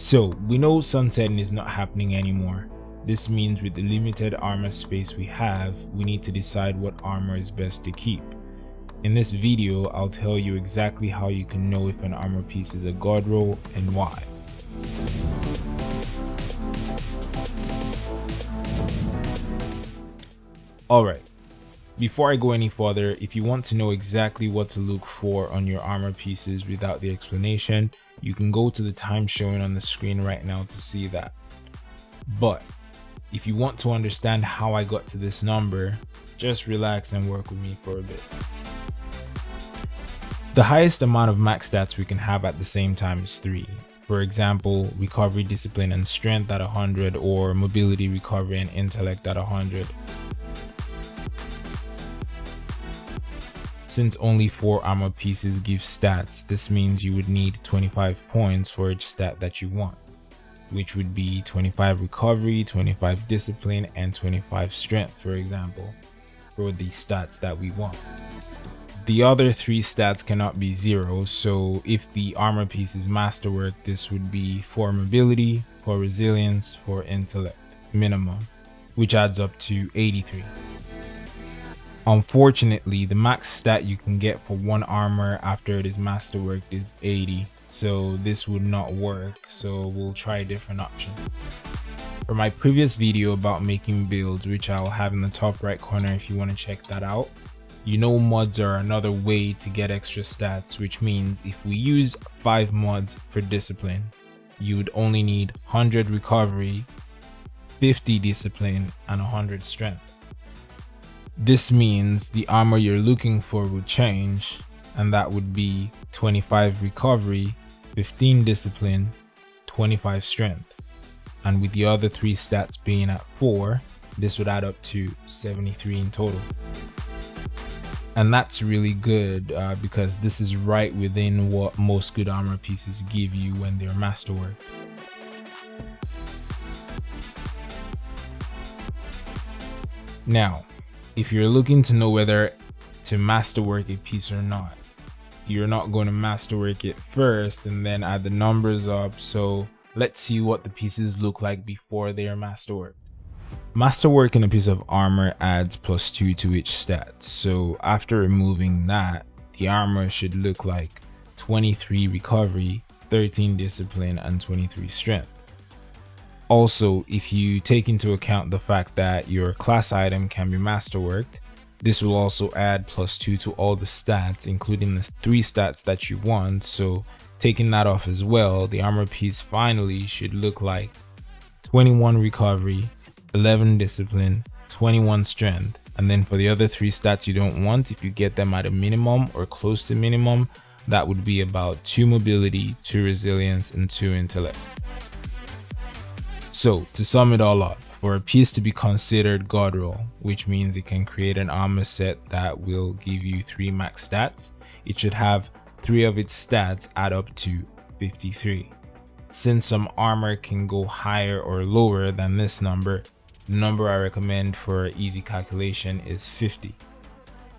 So we know sunsetting is not happening anymore. This means with the limited armor space we have, we need to decide what armor is best to keep. In this video, I'll tell you exactly how you can know if an armor piece is a god roll and why. Alright, before I go any further, if you want to know exactly what to look for on your armor pieces without the explanation, you can go to the time showing on the screen right now to see that. But if you want to understand how I got to this number, just relax and work with me for a bit. The highest amount of max stats we can have at the same time is 3. For example, recovery, discipline, and strength at 100, or mobility, recovery, and intellect at 100. Since only 4 armor pieces give stats, this means you would need 25 points for each stat that you want, which would be 25 recovery, 25 discipline, and 25 strength, for example, for the stats that we want. The other 3 stats cannot be 0, so if the armor piece is masterwork, this would be 4 mobility, 4 resilience, 4 intellect minimum, which adds up to 83. Unfortunately, the max stat you can get for one armor after it is masterworked is 80, so this would not work, so we'll try a different option. For my previous video about making builds, which I'll have in the top right corner if you want to check that out, you know mods are another way to get extra stats, which means if we use 5 mods for discipline, you would only need 100 recovery, 50 discipline, and 100 strength. This means the armor you're looking for would change, and that would be 25 recovery, 15 discipline, 25 strength. And with the other 3 stats being at 4, this would add up to 73 in total. And that's really good because this is right within what most good armor pieces give you when they're masterwork. Now, if you're looking to know whether to masterwork a piece or not, you're not going to masterwork it first and then add the numbers up. So let's see what the pieces look like before they are masterworked. Masterworking a piece of armor adds +2 to each stat. So after removing that, the armor should look like 23 recovery, 13 discipline, and 23 strength. Also, if you take into account the fact that your class item can be masterworked, this will also add +2 to all the stats, including the 3 stats that you want. So taking that off as well, the armor piece finally should look like 21 recovery, 11 discipline, 21 strength. And then for the other 3 stats you don't want, if you get them at a minimum or close to minimum, that would be about 2 mobility, 2 resilience, and 2 intellect. So to sum it all up, for a piece to be considered god roll, which means it can create an armor set that will give you 3 max stats, it should have 3 of its stats add up to 53. Since some armor can go higher or lower than this number, the number I recommend for easy calculation is 50.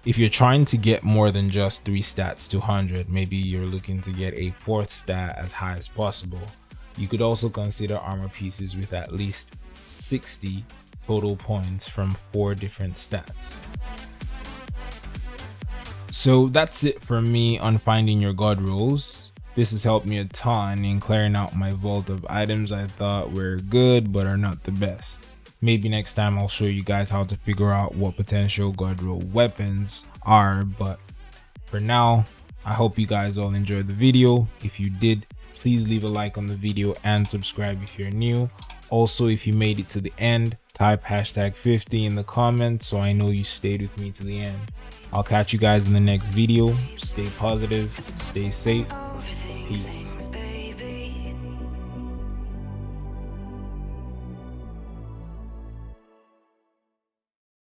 If you're trying to get more than just 3 stats to 100, maybe you're looking to get a 4th stat as high as possible, you could also consider armor pieces with at least 60 total points from 4 different stats. So that's it for me on finding your god rolls. This has helped me a ton in clearing out my vault of items I thought were good but are not the best. Maybe next time I'll show you guys how to figure out what potential god roll weapons are, but for now, I hope you guys all enjoyed the video. If you did, please leave a like on the video and subscribe if you're new. Also, if you made it to the end, type #50 in the comments so I know you stayed with me to the end. I'll catch you guys in the next video. Stay positive, stay safe, peace.